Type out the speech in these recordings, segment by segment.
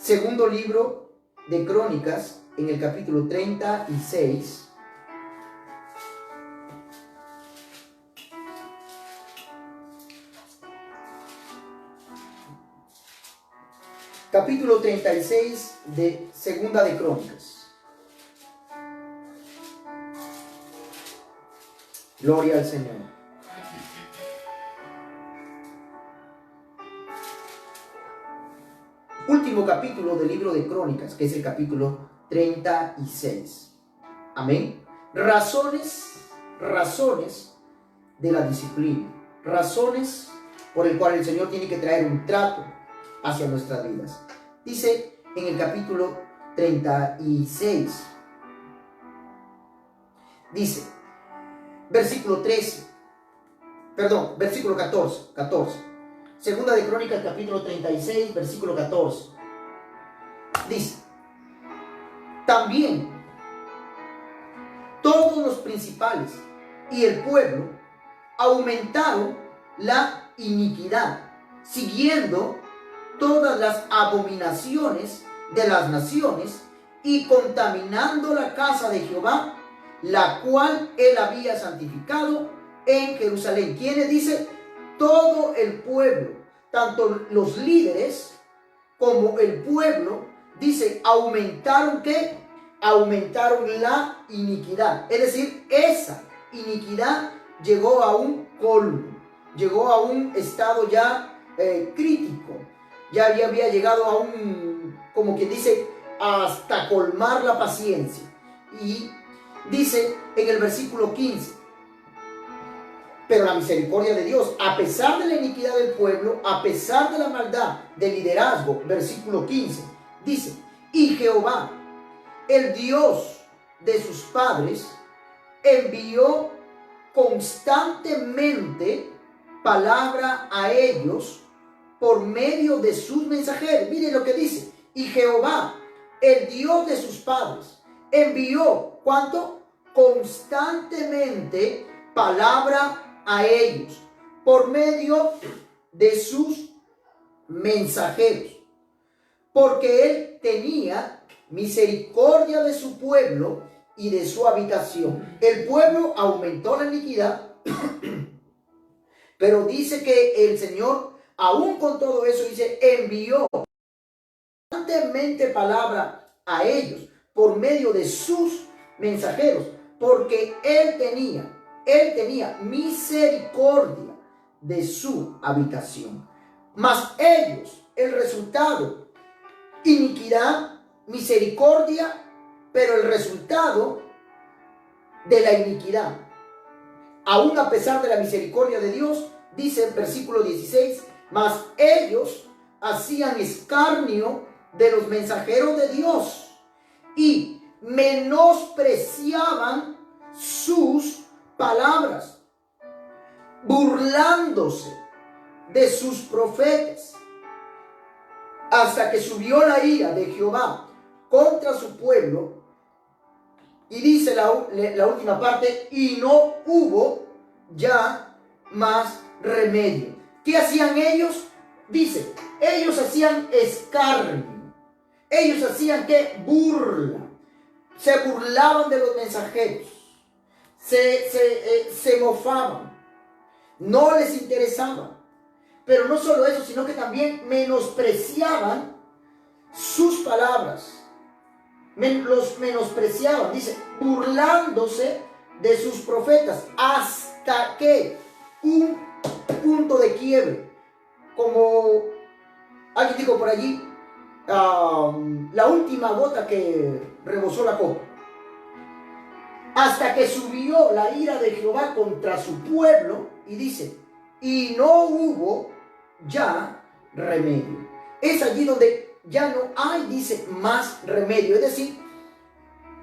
Segundo libro de Crónicas, en el capítulo 36. Capítulo 36 de Segunda de Crónicas. Gloria al Señor. Último capítulo del libro de Crónicas, que es el capítulo 36. Amén. Razones de la disciplina. Razones por el cual el Señor tiene que traer un trato hacia nuestras vidas. Dice en el capítulo 36. Dice, versículo 14. Segunda de Crónicas, capítulo 36, versículo 14. Dice, también todos los principales y el pueblo aumentaron la iniquidad, siguiendo todas las abominaciones de las naciones y contaminando la casa de Jehová, la cual él había santificado en Jerusalén. ¿Quiénes? Dice, todo el pueblo, tanto los líderes como el pueblo, dice, aumentaron ¿qué? Aumentaron la iniquidad. Es decir, esa iniquidad llegó a un colmo, llegó a un estado ya crítico. Ya había llegado a un, como quien dice, hasta colmar la paciencia. Y dice en el versículo 15, pero la misericordia de Dios, a pesar de la iniquidad del pueblo, a pesar de la maldad del liderazgo, versículo 15, dice, y Jehová, el Dios de sus padres, envió constantemente palabra a ellos por medio de sus mensajeros. Miren lo que dice. Y Jehová, el Dios de sus padres, envió, ¿cuánto? Constantemente palabra a ellos por medio de sus mensajeros. Porque él tenía misericordia de su pueblo y de su habitación. El pueblo aumentó la iniquidad, pero dice que el Señor, aún con todo eso, dice, envió constantemente palabra a ellos por medio de sus mensajeros, porque él tenía misericordia de su habitación. Mas ellos, el resultado, iniquidad, misericordia, pero el resultado de la iniquidad, aún a pesar de la misericordia de Dios, dice el versículo 16, mas ellos hacían escarnio de los mensajeros de Dios y menospreciaban sus palabras, burlándose de sus profetas, hasta que subió la ira de Jehová contra su pueblo. Y dice la última parte, y no hubo ya más remedio. ¿Qué hacían ellos? Dice, ellos hacían escarnio. Ellos hacían ¿qué? Burla. Se burlaban de los mensajeros. Se mofaban. No les interesaba. Pero no solo eso, sino que también menospreciaban sus palabras. Los menospreciaban, dice, burlándose de sus profetas, hasta que un punto de quiebre, como alguien dijo por allí, la última gota que rebosó la copa, hasta que subió la ira de Jehová contra su pueblo, y dice, y no hubo ya remedio. Es allí donde ya no hay, dice, más remedio. Es decir,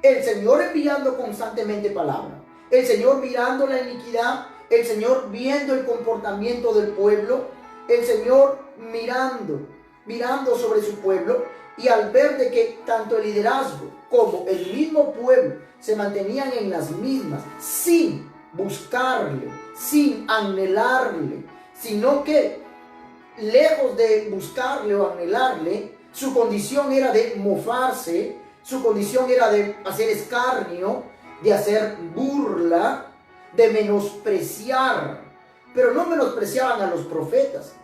el Señor enviando constantemente palabra, el Señor mirando la iniquidad, el Señor viendo el comportamiento del pueblo, el Señor mirando sobre su pueblo, y al ver de que tanto el liderazgo como el mismo pueblo se mantenían en las mismas, sin buscarle, sin anhelarle, sino que lejos de buscarle o anhelarle, Su condición era de mofarse, su condición era de hacer escarnio, de hacer burla, de menospreciar. Pero no menospreciaban a los profetas.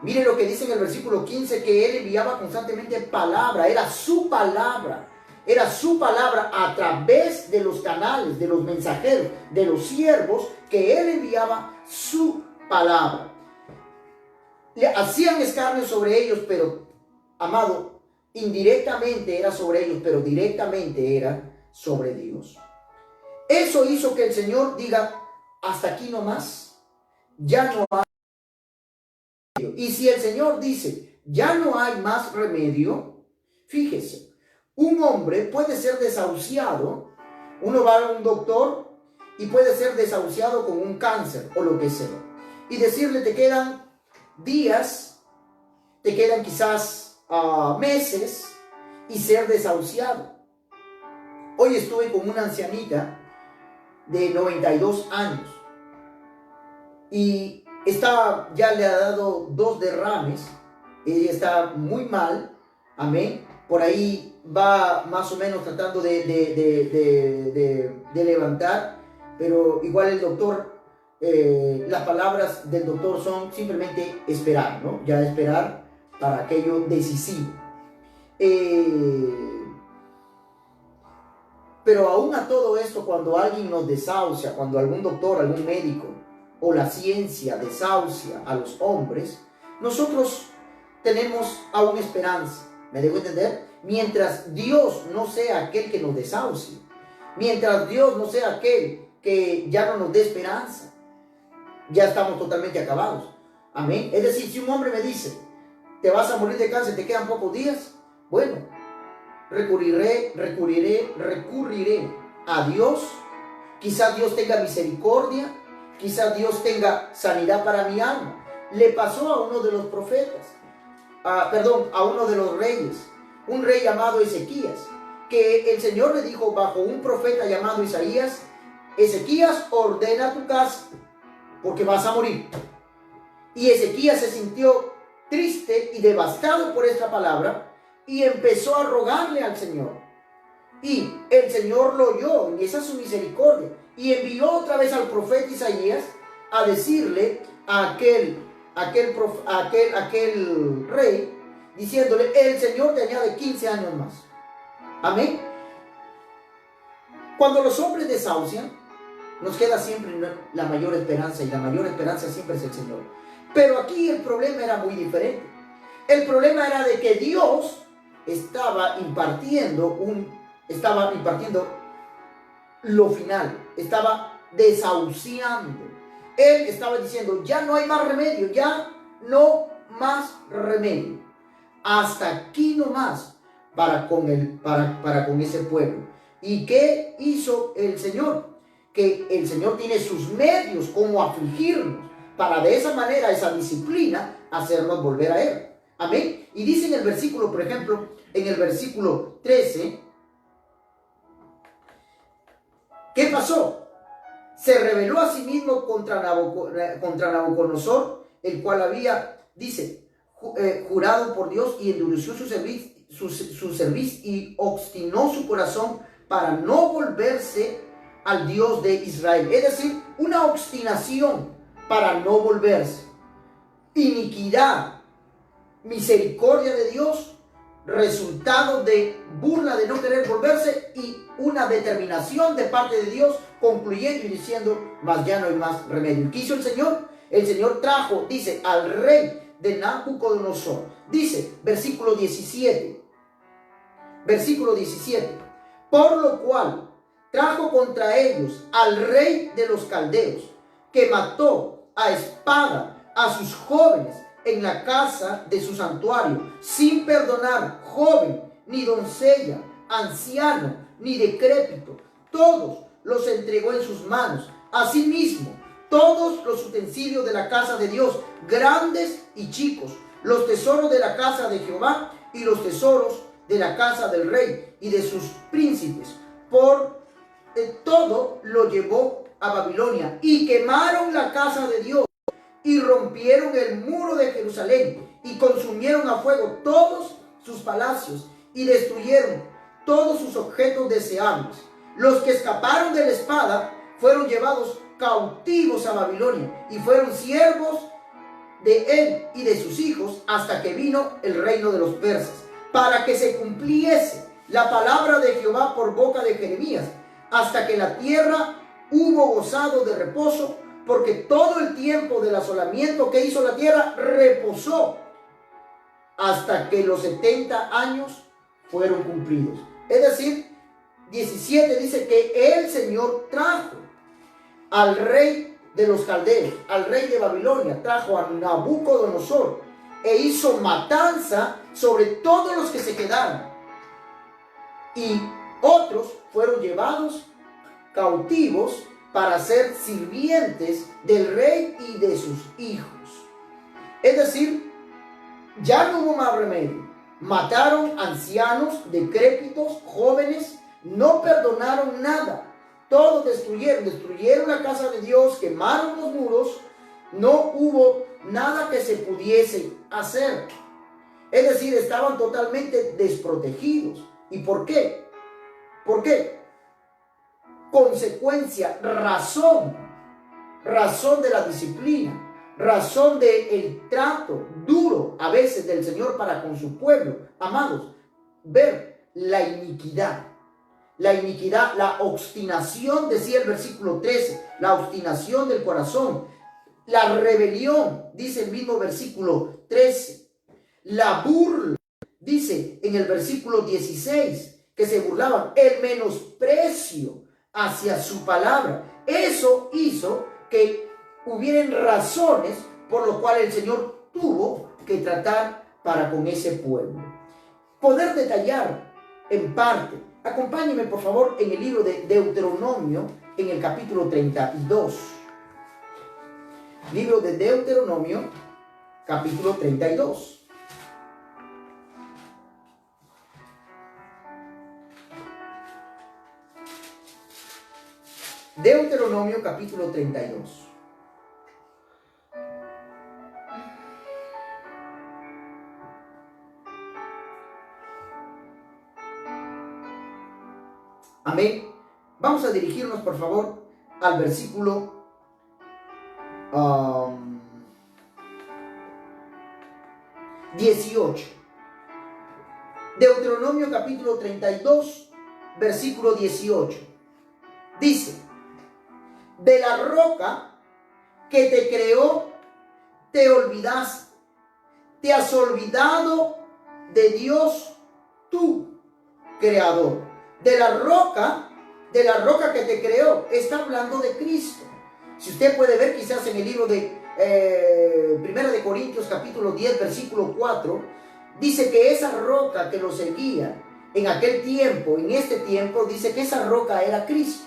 Miren lo que dice en el versículo 15, que él enviaba constantemente palabra, era su palabra. Era su palabra a través de los canales, de los mensajeros, de los siervos, que él enviaba su palabra. Le hacían escarnio sobre ellos, pero, amado, indirectamente era sobre ellos, pero directamente era sobre Dios. Eso hizo que el Señor diga, hasta aquí nomás, ya no hay remedio. Y si el Señor dice, ya no hay más remedio, fíjese, un hombre puede ser desahuciado, uno va a un doctor y puede ser desahuciado con un cáncer o lo que sea, y decirle, te quedan días, te quedan quizás meses, y ser desahuciado. Hoy estuve con una ancianita de 92 años y ya le ha dado 2 derrames, ella está muy mal, amén, por ahí va más o menos tratando de levantar, pero igual el doctor, las palabras del doctor son simplemente esperar, ¿no? Ya esperar para aquello decisivo. Pero aún a todo esto, cuando alguien nos desahucia, cuando algún doctor, algún médico o la ciencia desahucia a los hombres, nosotros tenemos aún esperanza. ¿Me dejo entender? Mientras Dios no sea aquel que nos desahucie, mientras Dios no sea aquel que ya no nos dé esperanza, ya estamos totalmente acabados. Amén. Es decir, si un hombre me dice, te vas a morir de cáncer, te quedan pocos días, bueno, recurriré a Dios. Quizás Dios tenga misericordia, quizás Dios tenga sanidad para mi alma. Le pasó a uno de los profetas, a uno de los reyes, un rey llamado Ezequías, que el Señor le dijo bajo un profeta llamado Isaías, Ezequías, ordena tu casa, porque vas a morir. Y Ezequías se sintió triste y devastado por esta palabra, y empezó a rogarle al Señor. Y el Señor lo oyó, y esa es su misericordia, y envió otra vez al profeta Isaías a decirle a aquel rey, diciéndole, el Señor te añade 15 años más. Amén. Cuando los hombres desahucian, nos queda siempre la mayor esperanza, y la mayor esperanza siempre es el Señor. Pero aquí el problema era muy diferente. El problema era de que Dios estaba impartiendo lo final, estaba desahuciando. Él estaba diciendo, ya no hay más remedio, ya no más remedio. Hasta aquí nomás para con ese pueblo. ¿Y qué hizo el Señor? Que el Señor tiene sus medios como afligirnos, para de esa manera, esa disciplina, hacernos volver a Él. Amén. Y dice en el versículo, por ejemplo, en el versículo 13, ¿qué pasó? Se rebeló a sí mismo contra Nabucodonosor, el cual había, dice, jurado por Dios, y endureció su cerviz y obstinó su corazón para no volverse al Dios de Israel. Es decir, una obstinación para no volverse. Iniquidad, misericordia de Dios, resultado de burla, de no querer volverse, y una determinación de parte de Dios, concluyendo y diciendo, mas ya no hay más remedio. ¿Qué hizo el Señor? El Señor trajo, dice, al rey de Nabucodonosor, dice, versículo 17, por lo cual trajo contra ellos al rey de los caldeos, que mató a espada a sus jóvenes en la casa de su santuario, sin perdonar joven, ni doncella, anciano, ni decrépito. Todos los entregó en sus manos. Asimismo, todos los utensilios de la casa de Dios, grandes y chicos, los tesoros de la casa de Jehová y los tesoros de la casa del rey y de sus príncipes, por todo lo llevó a Babilonia, y quemaron la casa de Dios, y rompieron el muro de Jerusalén, y consumieron a fuego todos sus palacios y destruyeron todos sus objetos deseables. Los que escaparon de la espada fueron llevados cautivos a Babilonia y fueron siervos de él y de sus hijos hasta que vino el reino de los persas, para que se cumpliese la palabra de Jehová por boca de Jeremías, hasta que la tierra hubo gozado de reposo, porque todo el tiempo del asolamiento que hizo la tierra reposó hasta que los 70 años fueron cumplidos. Es decir, 17 dice que el Señor trajo al rey de los caldeos, al rey de Babilonia, trajo a Nabucodonosor e hizo matanza sobre todos los que se quedaron, y otros fueron llevados cautivos para ser sirvientes del rey y de sus hijos. Es decir, ya no hubo más remedio. Mataron ancianos, decrépitos, jóvenes, no perdonaron nada. Todos destruyeron la casa de Dios, quemaron los muros. No hubo nada que se pudiese hacer. Es decir, estaban totalmente desprotegidos. ¿Y por qué? ¿Por qué? Consecuencia, razón de la disciplina, razón del trato duro a veces del Señor para con su pueblo. Amados, ver la iniquidad, la obstinación, decía el versículo 13, la obstinación del corazón, la rebelión, dice el mismo versículo 13, la burla, dice en el versículo 16, que se burlaban, el menosprecio hacia su palabra. Eso hizo que hubieran razones por lo cual el Señor tuvo que tratar para con ese pueblo. Poder detallar en parte. Acompáñenme por favor en el libro de Deuteronomio, en el capítulo 32. Libro de Deuteronomio, capítulo 32. Deuteronomio capítulo 32. Amén. Vamos a dirigirnos por favor al versículo 18. Deuteronomio capítulo 32, versículo 18. Dice: de la roca que te creó, te olvidaste. Te has olvidado de Dios, tu creador. De la roca que te creó. Está hablando de Cristo. Si usted puede ver quizás en el libro de Primera de Corintios capítulo 10, versículo 4, dice que esa roca que lo seguía en aquel tiempo, en este tiempo, dice que esa roca era Cristo.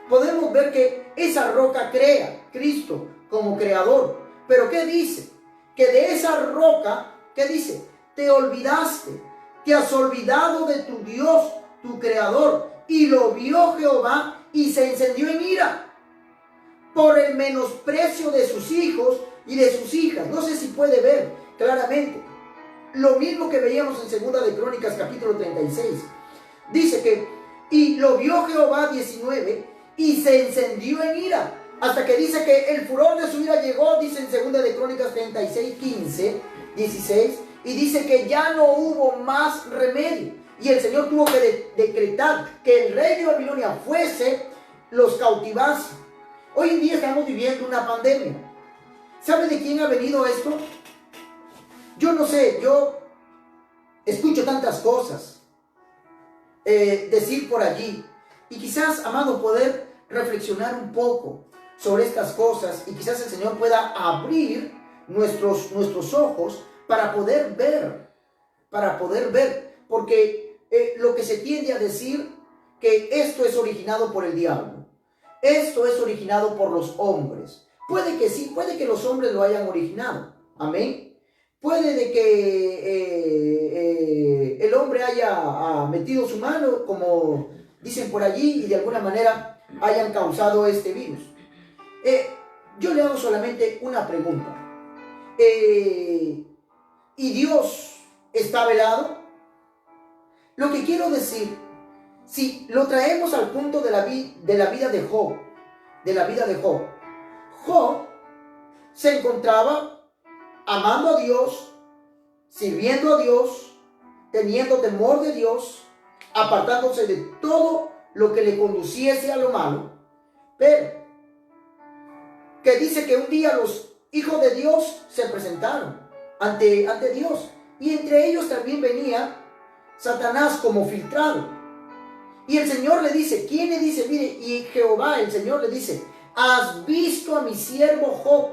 Podemos ver que esa roca crea Cristo como creador. Pero ¿qué dice? Que de esa roca, ¿qué dice? Te olvidaste, te has olvidado de tu Dios, tu creador. Y lo vio Jehová y se encendió en ira por el menosprecio de sus hijos y de sus hijas. No sé si puede ver claramente. Lo mismo que veíamos en Segunda de Crónicas capítulo 36. Dice que, y lo vio Jehová 19 y se encendió en ira. Hasta que dice que el furor de su ira llegó, dice en Segunda de Crónicas 36, 15, 16. Y dice que ya no hubo más remedio. Y el Señor tuvo que decretar que el rey de Babilonia fuese, los cautivase. Hoy en día estamos viviendo una pandemia. ¿Sabe de quién ha venido esto? Yo no sé, yo escucho tantas cosas decir por allí. Y quizás, amado, poder reflexionar un poco sobre estas cosas. Y quizás el Señor pueda abrir nuestros ojos para poder ver. Porque lo que se tiende a decir que esto es originado por el diablo. Esto es originado por los hombres. Puede que sí, puede que los hombres lo hayan originado. Amén. Puede de que el hombre haya metido su mano, como dicen por allí, y de alguna manera hayan causado este virus. Yo le hago solamente una pregunta. ¿Y Dios está velado. Lo que quiero decir, si lo traemos al punto de la vida de Job, Job se encontraba amando a Dios, sirviendo a Dios, teniendo temor de Dios, apartándose de todo lo que le conduciese a lo malo, pero que dice que un día los hijos de Dios se presentaron ante Dios, y entre ellos también venía Satanás como filtrado. Y el Señor le dice, ¿quién le dice? Mire, y Jehová, el Señor le dice, ¿has visto a mi siervo Job?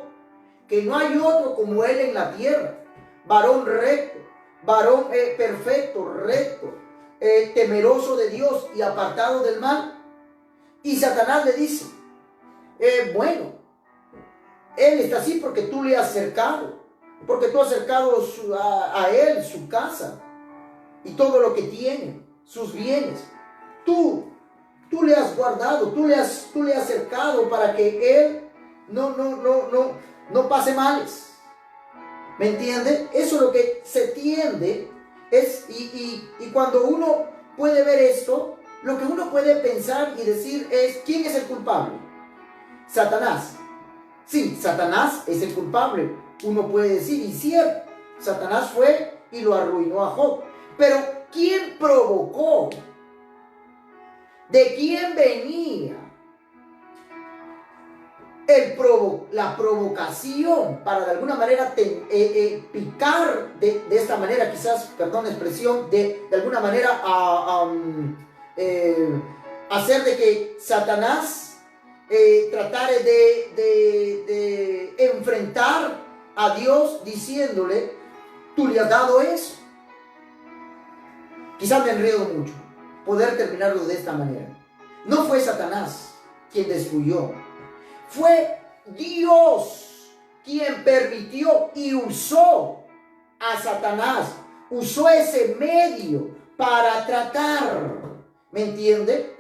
Que no hay otro como él en la tierra, varón recto, varón perfecto, recto, temeroso de Dios y apartado del mal. Y Satanás le dice, bueno, él está así porque tú le has cercado, porque tú has cercado a él, su casa y todo lo que tiene, sus bienes. Tú le has guardado, tú le has cercado para que él no pase males. ¿Me entiende? Eso es lo que se tiende. Y cuando uno puede ver esto, lo que uno puede pensar y decir es, ¿quién es el culpable? Satanás. Sí, Satanás es el culpable. Uno puede decir, y cierto, Satanás fue y lo arruinó a Job. Pero ¿quién provocó? ¿De quién venía la provocación para de alguna manera picar de esta manera, quizás, perdón la expresión, de alguna manera hacer de que Satanás tratara de enfrentar a Dios diciéndole, tú le has dado eso? Quizás me enredo mucho poder terminarlo de esta manera. No fue Satanás quien destruyó, fue Dios quien permitió y usó a Satanás, usó ese medio para tratar. ¿Me entiende?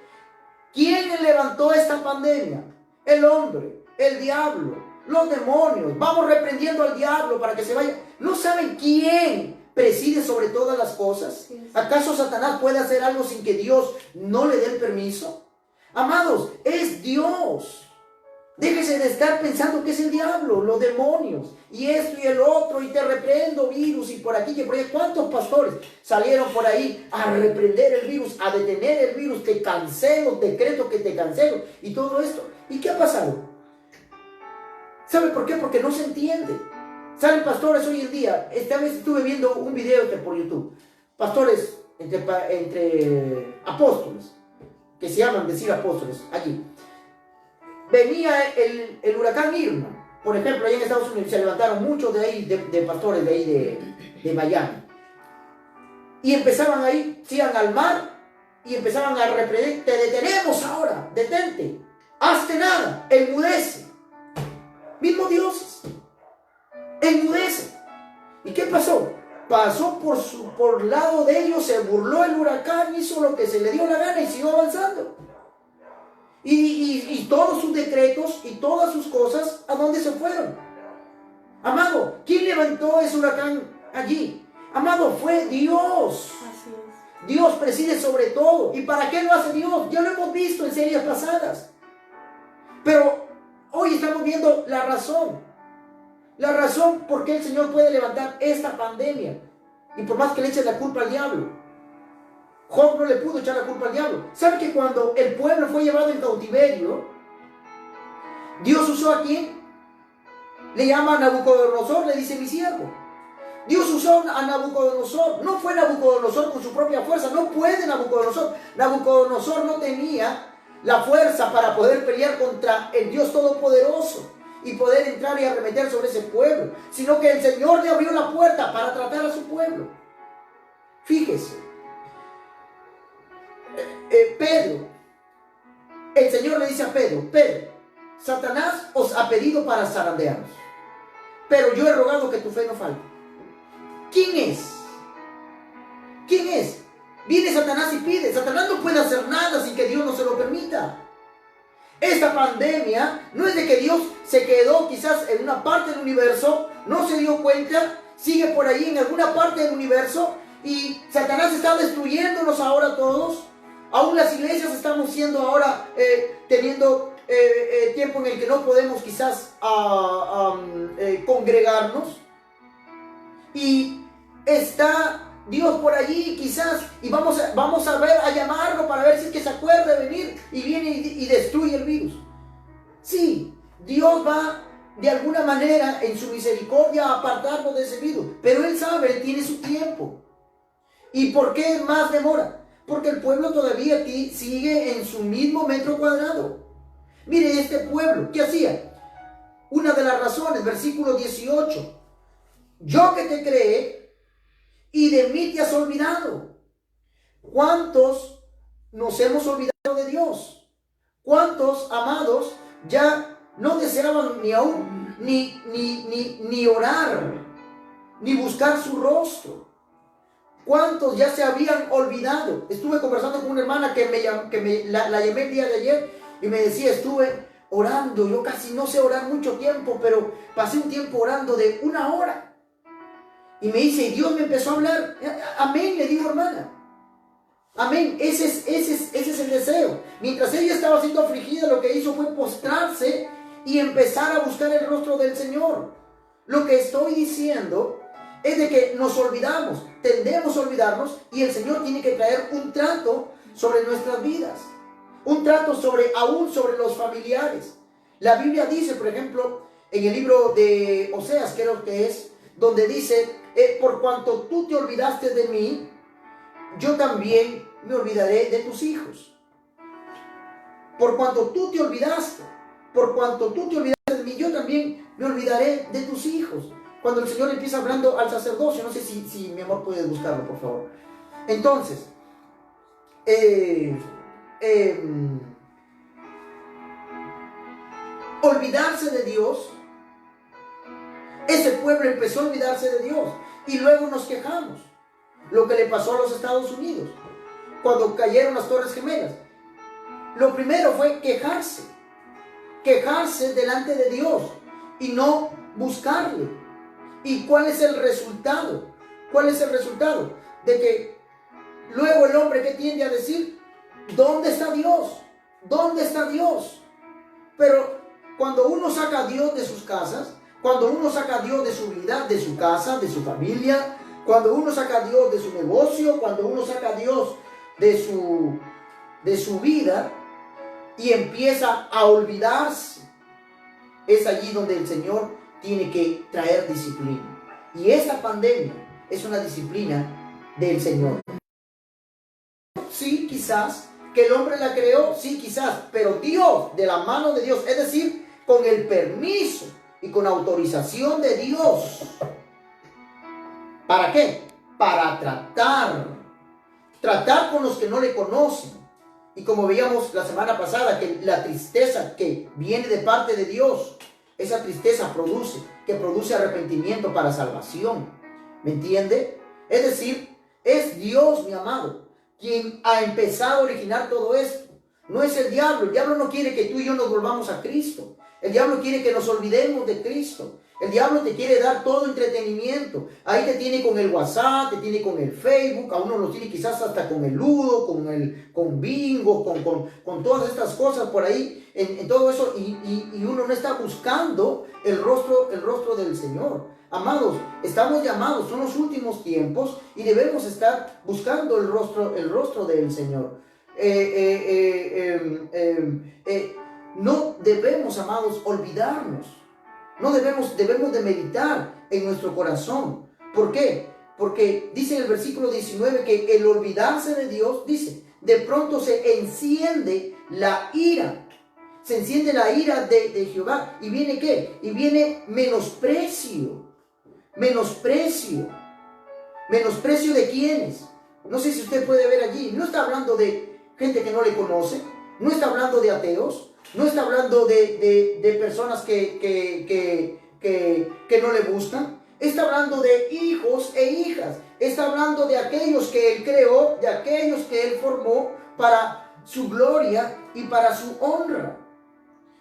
¿Quién levantó esta pandemia? El hombre, el diablo, los demonios. Vamos reprendiendo al diablo para que se vaya. ¿No saben quién preside sobre todas las cosas? ¿Acaso Satanás puede hacer algo sin que Dios no le dé el permiso? Amados, es Dios. Déjese de estar pensando que es el diablo, los demonios, y esto y el otro, y te reprendo virus, y por aquí y por allá. ¿Cuántos pastores salieron por ahí a reprender el virus, a detener el virus? Te cancelo, decreto que te cancelo, y todo esto. ¿Y qué ha pasado? ¿Sabe por qué? Porque no se entiende. Salen pastores hoy en día. Esta vez estuve viendo un video por YouTube. Pastores entre apóstoles, que se llaman decir apóstoles, allí. Venía el huracán Irma, por ejemplo, allá en Estados Unidos, se levantaron muchos de ahí, de pastores de ahí, de Miami. Y empezaban ahí, se iban al mar, y empezaban a reprender, te detenemos ahora, detente, hazte nada, enmudece. Mismo Dios, enmudece. ¿Y qué pasó? Pasó por lado de ellos, se burló el huracán, hizo lo que se le dio la gana y siguió avanzando. Y todos sus decretos y todas sus cosas, ¿a dónde se fueron? Amado, ¿quién levantó ese huracán allí? Amado, fue Dios. Así es. Dios preside sobre todo. ¿Y para qué lo hace Dios? Ya lo hemos visto en series pasadas. Pero hoy estamos viendo la razón. La razón por qué el Señor puede levantar esta pandemia. Y por más que le eches la culpa al diablo. Job no le pudo echar la culpa al diablo. ¿Sabe que cuando el pueblo fue llevado en cautiverio, Dios usó a quién? Le llama a Nabucodonosor, le dice mi siervo. Dios usó a Nabucodonosor. No fue Nabucodonosor con su propia fuerza. No puede Nabucodonosor. Nabucodonosor no tenía la fuerza para poder pelear contra el Dios Todopoderoso y poder entrar y arremeter sobre ese pueblo, sino que el Señor le abrió la puerta para tratar a su pueblo. Fíjese. Pedro, el Señor le dice a Pedro, Satanás os ha pedido para zarandearos, pero yo he rogado que tu fe no falte. ¿Quién es? ¿Quién es? Viene Satanás y pide. Satanás no puede hacer nada sin que Dios no se lo permita. Esta pandemia no es de que Dios se quedó quizás en una parte del universo, no se dio cuenta, sigue por ahí en alguna parte del universo y Satanás está destruyéndonos ahora todos. Aún las iglesias estamos siendo ahora, teniendo tiempo en el que no podemos quizás congregarnos. Y está Dios por allí quizás, y vamos a ver, a llamarlo para ver si es que se acuerda de venir y viene y destruye el virus. Sí, Dios va de alguna manera en su misericordia a apartarnos de ese virus, pero Él sabe, Él tiene su tiempo. ¿Y por qué más demora? Porque el pueblo todavía aquí sigue en su mismo metro cuadrado. Mire este pueblo, ¿qué hacía? Una de las razones, versículo 18. Yo que te creé y de mí te has olvidado. ¿Cuántos nos hemos olvidado de Dios? ¿Cuántos, amados, ya no deseaban ni aún ni orar, ni buscar su rostro? ¿Cuántos ya se habían olvidado? Estuve conversando con una hermana la llamé el día de ayer y me decía, estuve orando, yo casi no sé orar mucho tiempo, pero pasé un tiempo orando de 1 hora. Y me dice, y Dios me empezó a hablar. Amén, le digo, hermana. Amén, ese es el deseo. Mientras ella estaba siendo afligida, lo que hizo fue postrarse y empezar a buscar el rostro del Señor. Lo que estoy diciendo es de que nos olvidamos, tendemos a olvidarnos, y el Señor tiene que traer un trato sobre nuestras vidas, un trato aún sobre los familiares. La Biblia dice, por ejemplo, en el libro de Oseas, creo que es, donde dice, por cuanto tú te olvidaste de mí, yo también me olvidaré de tus hijos. Por cuanto tú te olvidaste de mí, yo también me olvidaré de tus hijos. Cuando el Señor empieza hablando al sacerdocio, no sé si mi amor puedes buscarlo, por favor. Entonces, olvidarse de Dios, ese pueblo empezó a olvidarse de Dios y luego nos quejamos. Lo que le pasó a los Estados Unidos cuando cayeron las Torres Gemelas, lo primero fue quejarse delante de Dios y no buscarle. ¿Y cuál es el resultado? ¿Cuál es el resultado? De que luego el hombre que tiende a decir, ¿dónde está Dios? ¿Dónde está Dios? Pero cuando uno saca a Dios de sus casas, cuando uno saca a Dios de su vida, de su casa, de su familia, cuando uno saca a Dios de su negocio, cuando uno saca a Dios de su vida y empieza a olvidarse, es allí donde el Señor tiene que traer disciplina. Y esta pandemia es una disciplina del Señor. Sí, quizás, que el hombre la creó, sí, quizás, pero Dios, de la mano de Dios, es decir, con el permiso y con autorización de Dios. ¿Para qué? Para tratar con los que no le conocen. Y como veíamos la semana pasada, que la tristeza que viene de parte de Dios, esa tristeza produce arrepentimiento para salvación. ¿Me entiende? Es decir, es Dios, mi amado, quien ha empezado a originar todo esto. No es el diablo. El diablo no quiere que tú y yo nos volvamos a Cristo. El diablo quiere que nos olvidemos de Cristo. El diablo te quiere dar todo entretenimiento. Ahí te tiene con el WhatsApp, te tiene con el Facebook, a uno lo tiene quizás hasta con el Ludo, con Bingo, con todas estas cosas por ahí, en todo eso, y uno no está buscando el rostro del Señor. Amados, estamos llamados, son los últimos tiempos y debemos estar buscando el rostro del Señor. No debemos, amados, olvidarnos. No debemos de meditar en nuestro corazón. ¿Por qué? Porque dice en el versículo 19 que el olvidarse de Dios, dice, de pronto se enciende la ira. Se enciende la ira de Jehová. ¿Y viene qué? Y viene menosprecio. Menosprecio. ¿Menosprecio de quiénes? No sé si usted puede ver allí. No está hablando de gente que no le conoce. No está hablando de ateos. No está hablando de personas que no le buscan. Está hablando de hijos e hijas. Está hablando de aquellos que Él creó, de aquellos que Él formó para su gloria y para su honra.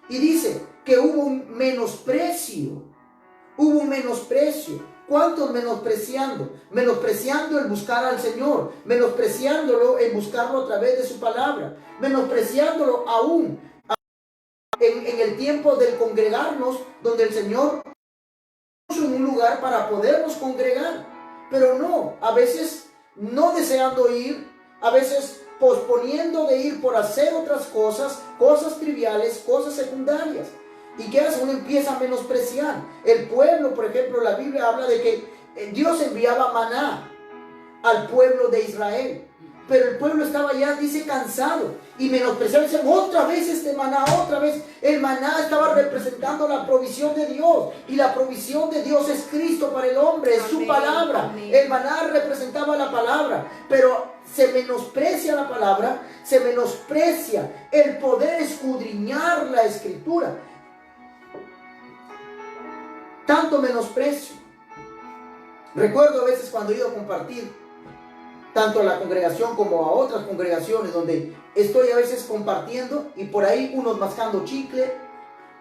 Y dice que hubo un menosprecio. Hubo un menosprecio. ¿Cuántos menospreciando? Menospreciando el buscar al Señor, menospreciándolo en buscarlo a través de su palabra, menospreciándolo aún en el tiempo del congregarnos, donde el Señor puso en un lugar para podernos congregar. Pero no, a veces no deseando ir, a veces posponiendo de ir por hacer otras cosas, cosas triviales, cosas secundarias. ¿Y qué hace? Uno empieza a menospreciar. El pueblo, por ejemplo, la Biblia habla de que Dios enviaba maná al pueblo de Israel. Pero el pueblo estaba ya, dice, cansado y menospreciado. Dicen, otra vez este maná, otra vez. El maná estaba representando la provisión de Dios. Y la provisión de Dios es Cristo para el hombre, es su palabra. El maná representaba la palabra. Pero se menosprecia la palabra, se menosprecia el poder escudriñar la escritura. Tanto menosprecio. Recuerdo a veces cuando he ido a compartir, tanto a la congregación como a otras congregaciones, donde estoy a veces compartiendo y por ahí unos mascando chicle,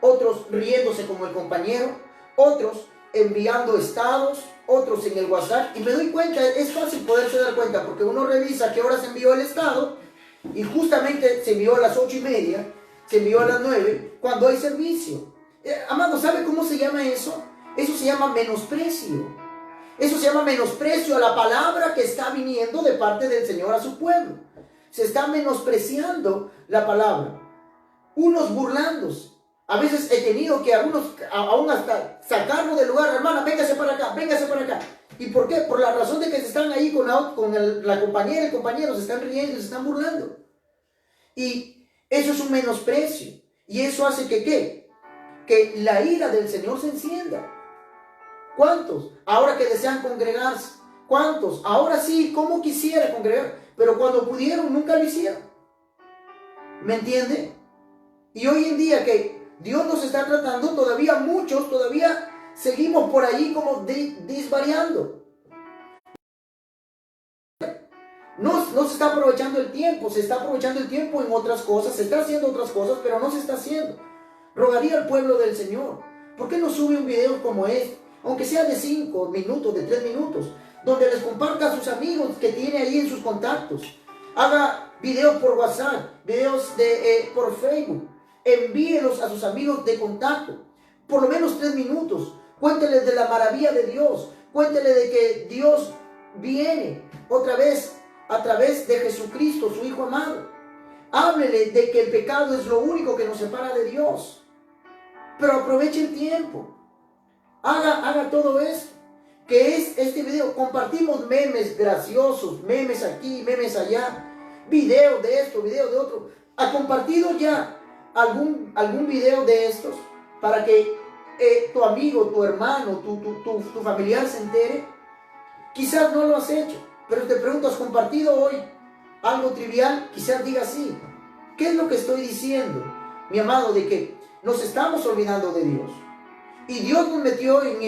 otros riéndose como el compañero, otros enviando estados, otros en el WhatsApp, y me doy cuenta, es fácil poderse dar cuenta, porque uno revisa qué hora se envió el estado, y justamente se envió a las 8:30, se envió a las 9, cuando hay servicio. Amado, ¿sabe cómo se llama eso? Eso se llama menosprecio. Eso se llama menosprecio a la palabra que está viniendo de parte del Señor a su pueblo. Se está menospreciando la palabra. Unos burlándose. A veces he tenido que algunos, aún hasta sacarlo del lugar. Hermana, véngase para acá, véngase para acá. ¿Y por qué? Por la razón de que se están ahí con la compañera y el compañero, se están riendo, se están burlando. Y eso es un menosprecio. Y eso hace que, ¿qué? Que la ira del Señor se encienda. ¿Cuántos? Ahora que desean congregarse. ¿Cuántos? Ahora sí, como quisiera congregar. Pero cuando pudieron, nunca lo hicieron. ¿Me entiende? Y hoy en día que Dios nos está tratando, todavía muchos, todavía seguimos por ahí como disvariando. No se está aprovechando el tiempo, se está aprovechando el tiempo en otras cosas, se está haciendo otras cosas, pero no se está haciendo. Rogaría al pueblo del Señor, ¿por qué no sube un video como este? Aunque sea de 5 minutos, de 3 minutos, donde les comparta a sus amigos que tiene ahí en sus contactos. Haga videos por WhatsApp, videos por Facebook. Envíelos a sus amigos de contacto. Por lo menos 3 minutos. Cuénteles de la maravilla de Dios. Cuénteles de que Dios viene otra vez a través de Jesucristo, su Hijo amado. Háblele de que el pecado es lo único que nos separa de Dios. Pero aproveche el tiempo. Haga todo esto. Que es este video. Compartimos memes graciosos, memes aquí, memes allá. Video de esto, video de otro. ¿Ha compartido ya algún video de estos? Para que tu amigo, tu hermano, tu familiar se entere. Quizás no lo has hecho. Pero te pregunto, ¿has compartido hoy algo trivial? Quizás diga sí. ¿Qué es lo que estoy diciendo, mi amado? De que nos estamos olvidando de Dios. Y Dios nos metió en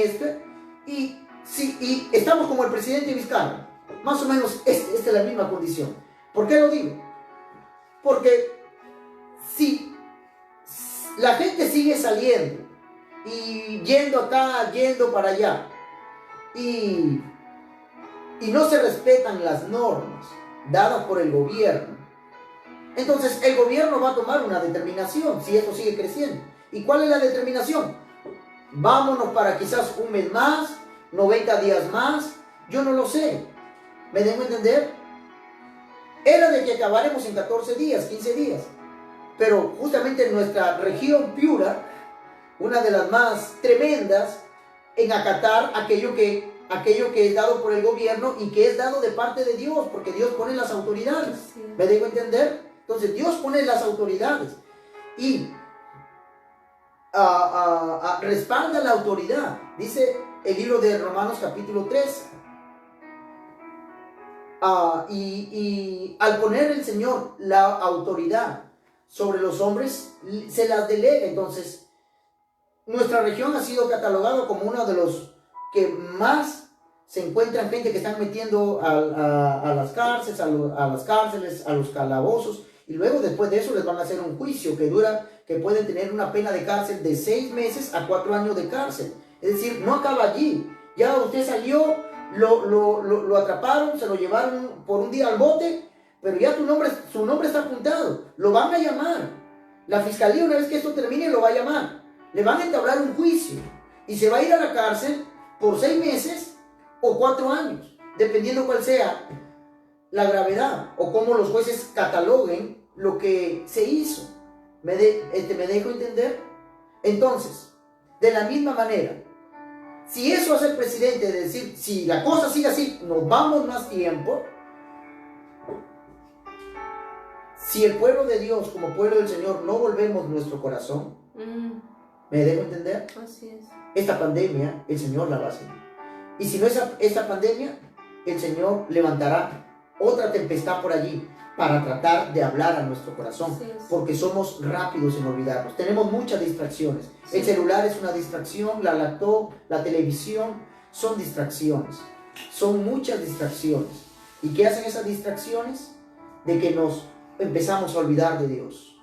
y estamos como el presidente Vizcarra. Más o menos esta es la misma condición. ¿Por qué lo digo? Porque si la gente sigue saliendo y yendo acá, yendo para allá, y no se respetan las normas dadas por el gobierno, entonces el gobierno va a tomar una determinación si esto sigue creciendo. ¿Y cuál es la determinación? Vámonos para quizás un mes más, 90 días más, yo no lo sé. ¿Me dejo entender? Era de que acabaremos en 14 días, 15 días. Pero justamente en nuestra región Piura, una de las más tremendas en acatar aquello que es dado por el gobierno y que es dado de parte de Dios, porque Dios pone las autoridades. ¿Me dejo entender? Entonces Dios pone las autoridades y respalda la autoridad. Dice el libro de Romanos capítulo 3. Y al poner el Señor la autoridad sobre los hombres, se las delega. Entonces, nuestra región ha sido catalogada como uno de los que más se encuentran gente que están metiendo a las cárceles, a los calabozos, y luego después de eso les van a hacer un juicio que pueden tener una pena de cárcel de 6 meses a 4 años de cárcel. Es decir, no acaba allí. Ya usted salió, lo atraparon, se lo llevaron por un día al bote, pero ya su nombre está apuntado. Lo van a llamar. La fiscalía, una vez que esto termine, lo va a llamar. Le van a entablar un juicio y se va a ir a la cárcel por 6 meses o 4 años, dependiendo cuál sea la gravedad o cómo los jueces cataloguen lo que se hizo. ¿Me dejo entender? Entonces, de la misma manera, si eso hace el presidente, de decir, si la cosa sigue así, nos vamos más tiempo. Si el pueblo de Dios, como pueblo del Señor, no volvemos nuestro corazón, ¿me dejo entender? Así es. Esta pandemia, el Señor la va a hacer. Y si no es esta pandemia, el Señor levantará otra tempestad por allí para tratar de hablar a nuestro corazón, porque somos rápidos en olvidarnos. Tenemos muchas distracciones. Sí. El celular es una distracción, la laptop, la televisión, son distracciones. Son muchas distracciones. ¿Y qué hacen esas distracciones? De que nos empezamos a olvidar de Dios.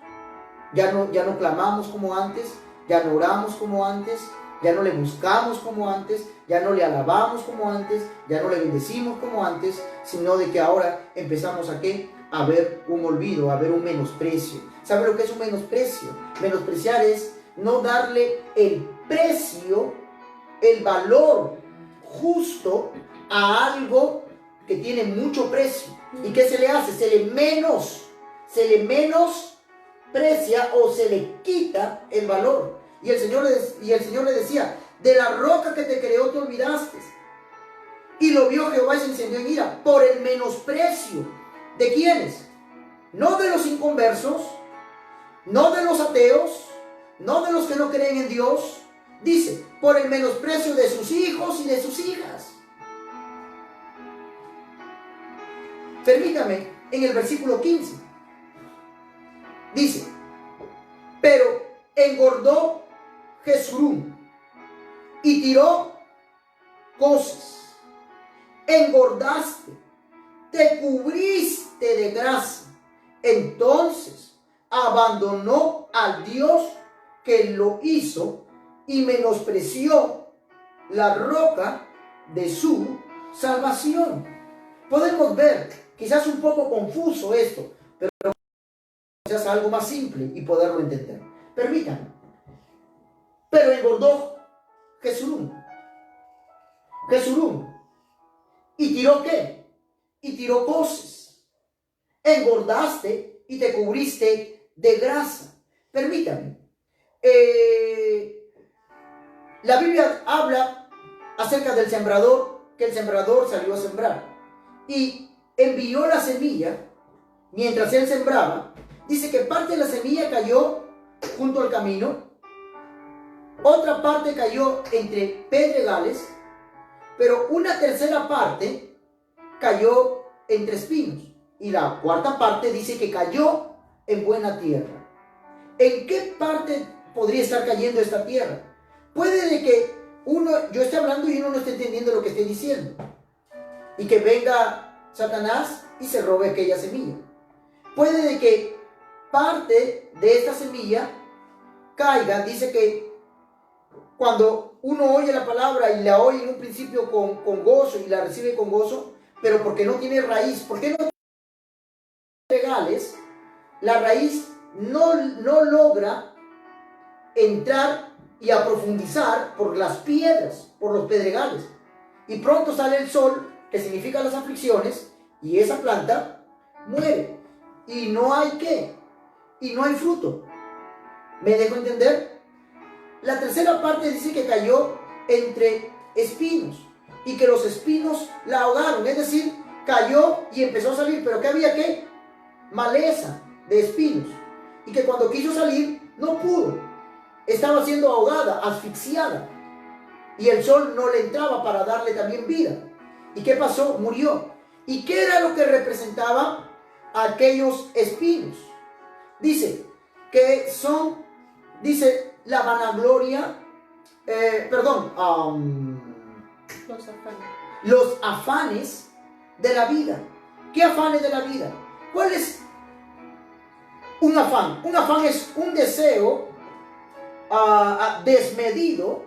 Ya no clamamos como antes, ya no oramos como antes, ya no le buscamos como antes, ya no le alabamos como antes, ya no le bendecimos como antes, sino de que ahora empezamos a ¿qué? A ver un olvido, a ver un menosprecio. ¿Sabe lo que es un menosprecio? Menospreciar es no darle el precio, el valor justo a algo que tiene mucho precio. ¿Y qué se le hace? Se le menosprecia o se le quita el valor. Y el Señor le decía, de la roca que te creó te olvidaste. Y lo vio Jehová y se encendió en ira por el menosprecio. ¿De quiénes? No de los inconversos, no de los ateos, no de los que no creen en Dios. Dice, por el menosprecio de sus hijos y de sus hijas. Permítame, en el versículo 15, dice, pero engordó Jesurún y tiró cosas. Engordaste, te cubriste de grasa. Entonces abandonó al Dios que lo hizo y menospreció la roca de su salvación. Podemos ver, quizás un poco confuso esto, pero quizás algo más simple y poderlo entender. Permítanme. Pero engordó Jesurún. ¿Y tiró qué? Y tiró cosas. Engordaste y te cubriste de grasa. Permítanme. La Biblia habla acerca del sembrador, que el sembrador salió a sembrar y envió la semilla. Mientras él sembraba, dice que parte de la semilla cayó junto al camino, otra parte cayó entre pedregales, pero una tercera parte cayó entre espinos, y la cuarta parte dice que cayó en buena tierra. ¿En qué parte podría estar cayendo esta tierra? Puede de que yo esté hablando y uno no esté entendiendo lo que estoy diciendo, y que venga Satanás y se robe aquella semilla. Puede de que parte de esta semilla caiga. Dice que cuando uno oye la palabra y la oye en un principio con gozo y la recibe con gozo, pero porque no tiene raíz, porque no tiene legales, la raíz no logra entrar y a profundizar por las piedras, por los pedregales, y pronto sale el sol, que significa las aflicciones, y esa planta muere, y no hay ¿qué? Y no hay fruto. ¿Me dejo entender? La tercera parte dice que cayó entre espinos y que los espinos la ahogaron, es decir, cayó y empezó a salir, pero ¿qué había? ¿Qué? Maleza de espinos, y que cuando quiso salir no pudo, estaba siendo ahogada, asfixiada, y el sol no le entraba para darle también vida. ¿Y qué pasó? Murió. ¿Y qué era lo que representaba aquellos espinos? Dice que son, dice, la vanagloria, los afanes de la vida. ¿Qué afanes de la vida? ¿Cuál es un afán? Un afán es un deseo desmedido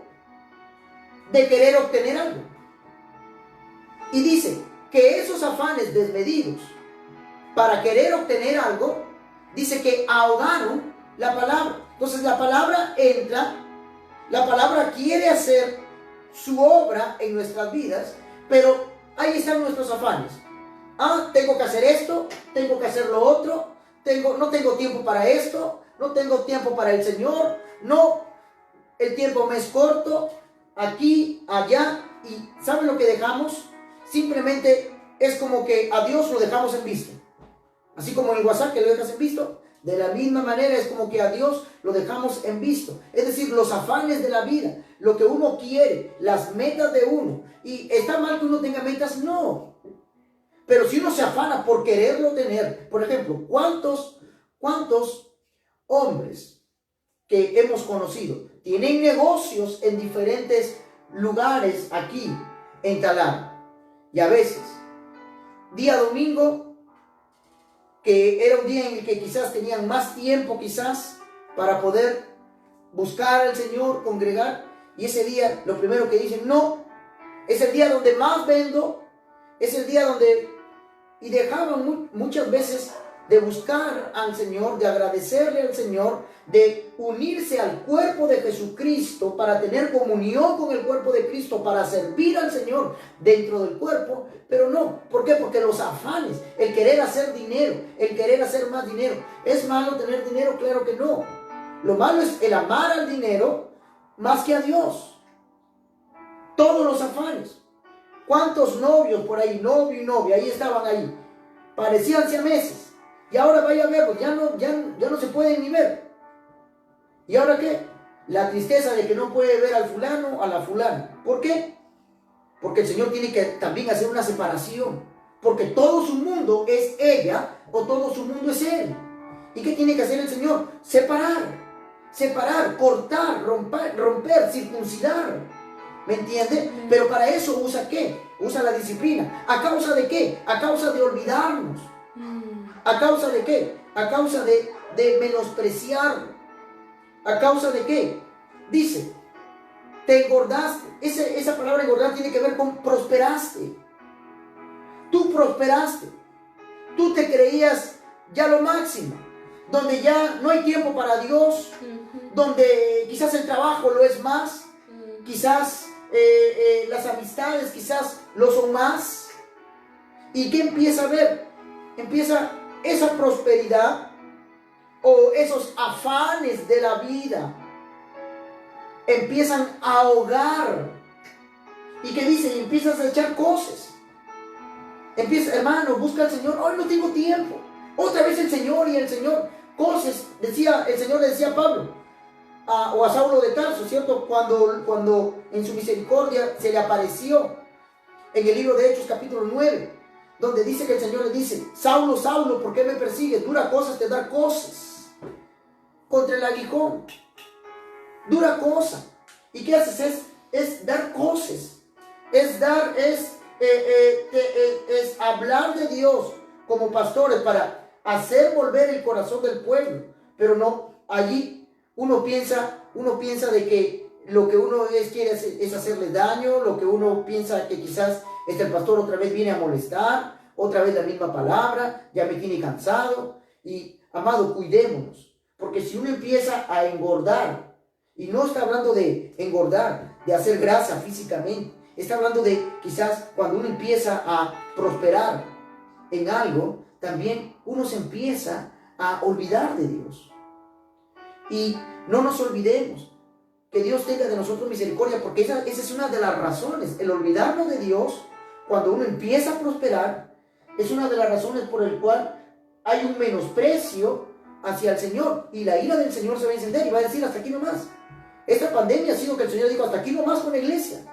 de querer obtener algo. Y dice que esos afanes desmedidos para querer obtener algo, dice que ahogaron la palabra. Entonces la palabra entra, la palabra quiere hacer su obra en nuestras vidas, pero ahí están nuestros afanes. Tengo que hacer esto, tengo que hacer lo otro, no tengo tiempo para esto, no tengo tiempo para el Señor, no, el tiempo me es corto, aquí, allá, y ¿saben lo que dejamos? Simplemente es como que a Dios lo dejamos en visto. Así como en el WhatsApp que lo dejas en visto, de la misma manera es como que a Dios lo dejamos en visto. Es decir, los afanes de la vida, lo que uno quiere, las metas de uno. ¿Y está mal que uno tenga metas? No. Pero si uno se afana por quererlo tener, por ejemplo, ¿cuántos hombres que hemos conocido tienen negocios en diferentes lugares aquí en Talara? Y a veces, día domingo, que era un día en el que quizás tenían más tiempo quizás para poder buscar al Señor, congregar, y ese día lo primero que dicen, no, es el día donde más vendo, es el día donde, y dejaban muchas veces de buscar al Señor, de agradecerle al Señor, de unirse al cuerpo de Jesucristo para tener comunión con el cuerpo de Cristo, para servir al Señor dentro del cuerpo, pero no. ¿Por qué? Porque los afanes, el querer hacer dinero, el querer hacer más dinero. ¿Es malo tener dinero? Claro que no. Lo malo es el amar al dinero más que a Dios. Todos los afanes. ¿Cuántos novios por ahí, novio y novia, ahí estaban ahí? Parecían siameses. Y ahora vaya a verlos, ya no se pueden ni ver. ¿Y ahora qué? La tristeza de que no puede ver al fulano, a la fulana. ¿Por qué? Porque el Señor tiene que también hacer una separación. Porque todo su mundo es ella o todo su mundo es él. ¿Y qué tiene que hacer el Señor? Separar, cortar, romper, circuncidar. ¿Me entiende? Pero para eso usa ¿qué? Usa la disciplina. ¿A causa de qué? A causa de olvidarnos. ¿A causa de qué? A causa de menospreciar. ¿A causa de qué? Dice, te engordaste. Esa palabra engordar tiene que ver con prosperaste. Tú prosperaste. Tú te creías ya lo máximo. Donde ya no hay tiempo para Dios. Donde quizás el trabajo lo es más. Quizás las amistades quizás lo son más. ¿Y qué empieza a ver? Empieza esa prosperidad o esos afanes de la vida empiezan a ahogar. ¿Y qué dice? Y empiezas a echar cosas. Hermano, busca al Señor. Hoy no tengo tiempo. Otra vez el Señor y el Señor. Cosas, el Señor le decía a Pablo o a Saulo de Tarso, ¿cierto? Cuando en su misericordia se le apareció en el libro de Hechos capítulo 9, donde dice que el Señor le dice, Saulo, Saulo, ¿por qué me persigues? Dura cosas te da cosas. Contra el aguijón. Dura cosa. ¿Y qué haces? Es dar cosas. Es hablar de Dios como pastores para hacer volver el corazón del pueblo. Pero no, allí uno piensa de que lo que uno quiere es hacerle daño, lo que uno piensa que quizás el pastor otra vez viene a molestar, otra vez la misma palabra, ya me tiene cansado. Y, amado, cuidémonos, porque si uno empieza a engordar, y no está hablando de engordar, de hacer grasa físicamente, está hablando de quizás cuando uno empieza a prosperar en algo, también uno se empieza a olvidar de Dios. Y no nos olvidemos que Dios tenga de nosotros misericordia, porque esa es una de las razones. El olvidarnos de Dios, cuando uno empieza a prosperar, es una de las razones por el cual hay un menosprecio hacia el Señor. Y la ira del Señor se va a encender y va a decir, hasta aquí nomás. Esta pandemia ha sido que el Señor dijo, hasta aquí nomás con la iglesia.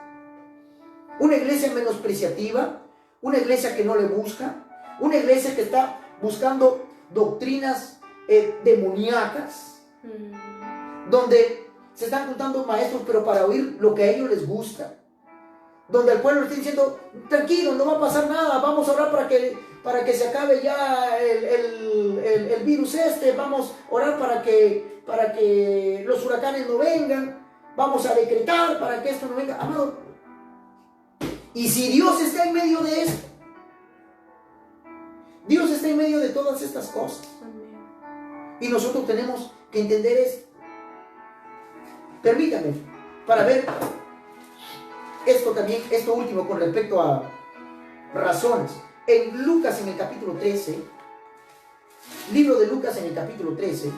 Una iglesia menospreciativa, una iglesia que no le busca, una iglesia que está buscando doctrinas demoníacas, donde se están juntando maestros, pero para oír lo que a ellos les gusta, donde el pueblo está diciendo, tranquilo, no va a pasar nada, vamos a orar para que se acabe ya el virus vamos a orar para que los huracanes no vengan, vamos a decretar para que esto no venga, amado. Y si Dios está en medio de esto, Dios está en medio de todas estas cosas. Y nosotros tenemos que entender esto. Permítame, para ver esto también, esto último con respecto a razones. En Lucas, en el capítulo 13, libro de Lucas en el capítulo 13,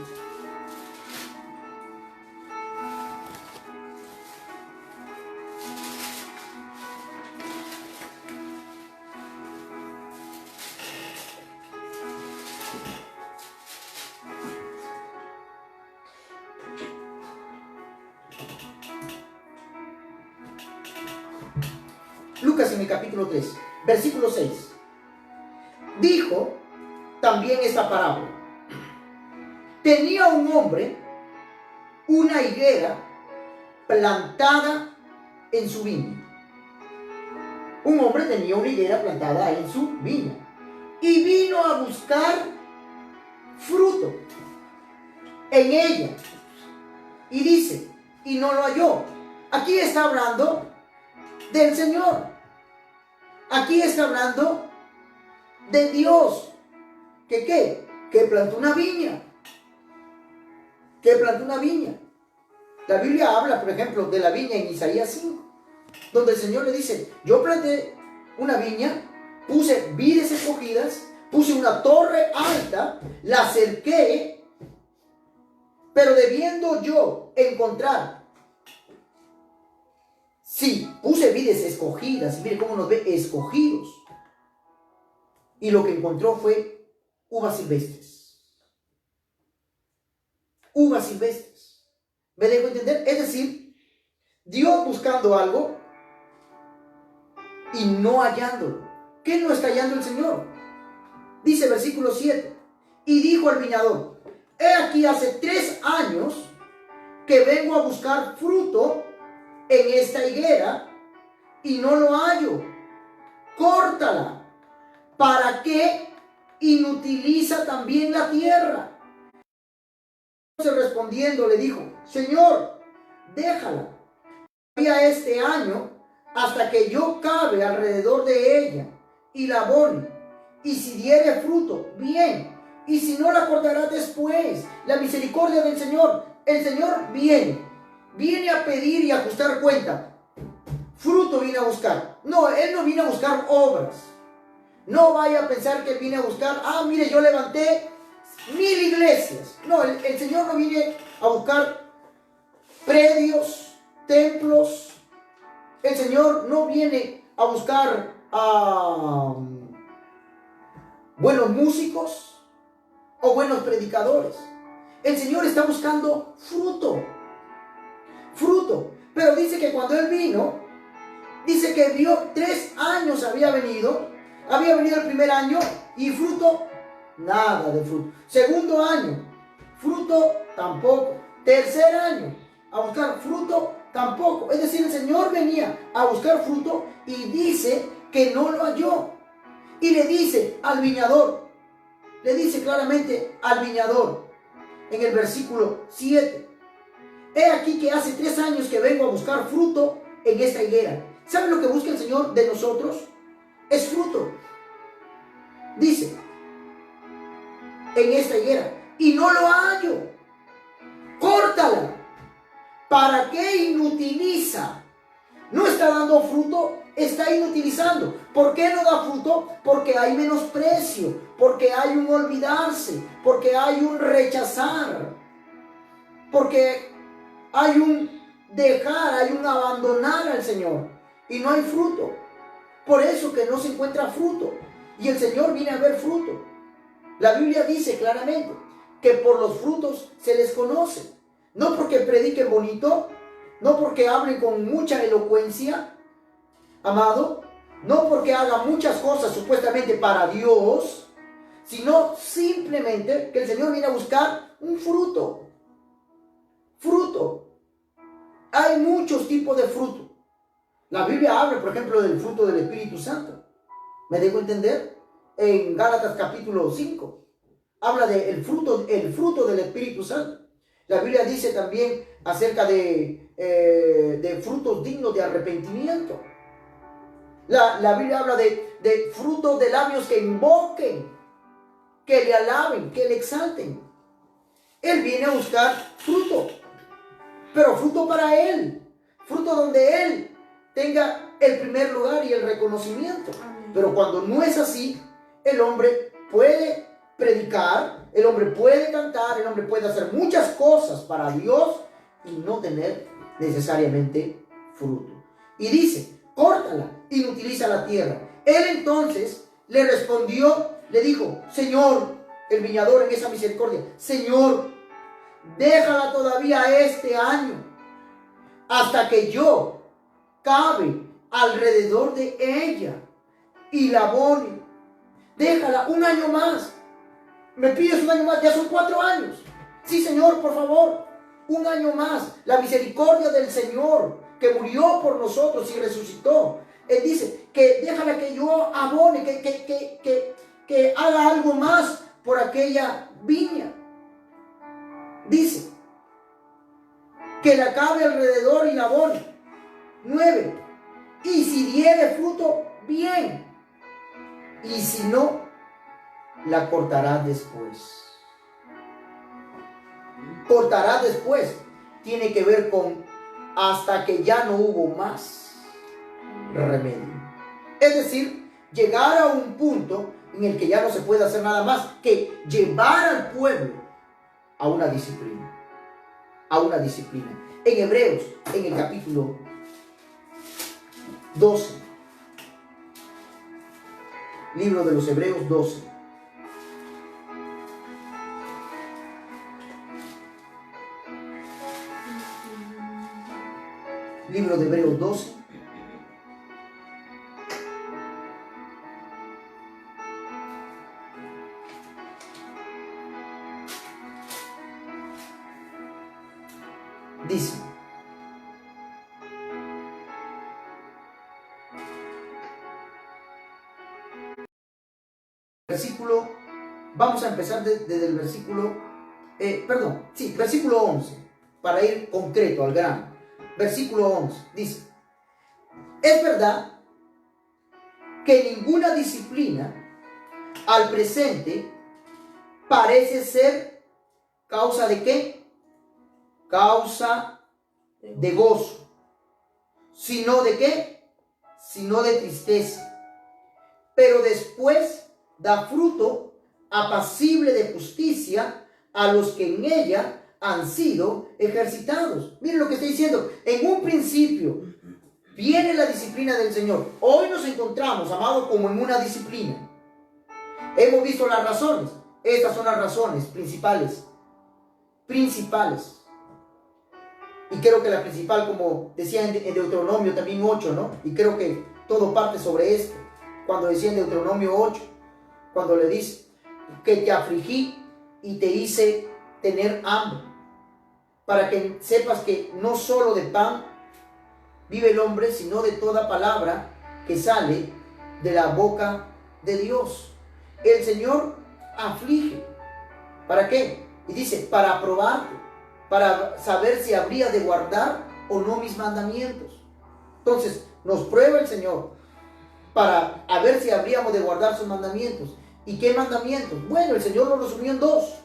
Lucas en el capítulo 3, versículo 6. Dijo también esta parábola. Tenía un hombre una higuera plantada en su viña. Un hombre tenía una higuera plantada en su viña. Y vino a buscar fruto en ella. Y dice, y no lo halló. Aquí está hablando del Señor. Aquí está hablando de Dios. ¿Que qué? Que plantó una viña. Que plantó una viña. La Biblia habla, por ejemplo, de la viña en Isaías 5, donde el Señor le dice, yo planté una viña, puse vides escogidas, puse una torre alta, la cerqué, pero debiendo yo encontrar, sí, puse vides escogidas, mire cómo nos ve, escogidos, y lo que encontró fue uvas silvestres. Uvas silvestres. ¿Me dejo entender? Es decir, Dios buscando algo y no hallándolo. ¿Qué no está hallando el Señor? Dice versículo 7. Y dijo al viñador, he aquí hace 3 años que vengo a buscar fruto en esta higuera y no lo hallo. Córtala. ¿Para qué inutiliza también la tierra? Respondiendo le dijo, Señor, déjala todavía este año hasta que yo cabe alrededor de ella y la abone, y si diere fruto, bien, y si no, la cortará después. La misericordia del Señor, el Señor viene a pedir y a ajustar cuenta. Fruto viene a buscar. No, Él no viene a buscar obras. No vaya a pensar que Él viene a buscar, mire, yo levanté 1000 iglesias. No, el Señor no viene a buscar predios, templos. El Señor no viene a buscar buenos músicos o buenos predicadores. El Señor está buscando fruto. Fruto. Pero dice que cuando Él vino, dice que vio 3 años había venido el primer año y fruto, nada de fruto. Segundo año, fruto tampoco. Tercer año, a buscar fruto tampoco. Es decir, el Señor venía a buscar fruto y dice que no lo halló. Y le dice al viñador, le dice claramente al viñador en el versículo 7, he aquí que hace 3 años que vengo a buscar fruto en esta higuera. ¿Saben lo que busca el Señor de nosotros? Es fruto. Dice, en esta higuera, y no lo hallo. Córtala. ¿Para qué inutiliza? No está dando fruto, está inutilizando. ¿Por qué no da fruto? Porque hay menosprecio, porque hay un olvidarse, porque hay un rechazar, porque hay un dejar, hay un abandonar al Señor y no hay fruto. Por eso que no se encuentra fruto. Y el Señor viene a ver fruto. La Biblia dice claramente que por los frutos se les conoce. No porque prediquen bonito, no porque hablen con mucha elocuencia, amado, no porque hagan muchas cosas supuestamente para Dios, sino simplemente que el Señor viene a buscar un fruto. Fruto. Hay muchos tipos de fruto. La Biblia habla, por ejemplo, del fruto del Espíritu Santo. ¿Me dejo entender? En Gálatas capítulo 5 habla del fruto del Espíritu Santo. La Biblia dice también acerca de frutos dignos de arrepentimiento. La Biblia habla de frutos de labios que invoquen, que le alaben, que le exalten. Él viene a buscar fruto, pero fruto para Él, fruto donde Él tenga el primer lugar y el reconocimiento. Amén. Pero cuando no es así, el hombre puede predicar, el hombre puede cantar, el hombre puede hacer muchas cosas para Dios y no tener necesariamente fruto. Y dice, córtala, inutiliza la tierra. Él entonces le respondió, le dijo, Señor, el viñador en esa misericordia, Señor, déjala todavía este año, hasta que yo cabe alrededor de ella y la abone. Déjala un año más. Me pides un año más, ya son 4 años. Sí, Señor, por favor, un año más. La misericordia del Señor, que murió por nosotros y resucitó. Él dice que déjala que yo abone, que haga algo más por aquella viña. Dice que la cabe alrededor y la abone. 9. Y si diere fruto, bien. Y si no, la cortará después. Cortará después. Tiene que ver con hasta que ya no hubo más remedio. Es decir, llegar a un punto en el que ya no se puede hacer nada más que llevar al pueblo a una disciplina. A una disciplina. En Hebreos, en el capítulo 12. Libro de los Hebreos 12. Libro de Hebreos 12. Dice, versículo, vamos a empezar desde el versículo, versículo 11, para ir concreto al grano. Versículo 11, dice, es verdad que ninguna disciplina al presente parece ser causa de ¿qué? Causa de gozo, sino de ¿qué? Sino de tristeza. Pero después da fruto apacible de justicia a los que en ella han sido ejercitados. Miren lo que está diciendo. En un principio viene la disciplina del Señor. Hoy nos encontramos, amados, como en una disciplina. Hemos visto las razones. Estas son las razones principales. Y creo que la principal, como decía en Deuteronomio también 8, ¿no? Y creo que todo parte sobre esto. Cuando decía en Deuteronomio 8, cuando le dice que te afligí y te hice tener hambre, para que sepas que no solo de pan vive el hombre, sino de toda palabra que sale de la boca de Dios. El Señor aflige. ¿Para qué? Y dice, para probarte, para saber si habría de guardar o no mis mandamientos. Entonces, nos prueba el Señor para ver si habríamos de guardar sus mandamientos. ¿Y qué mandamientos? Bueno, el Señor lo resumió en 2.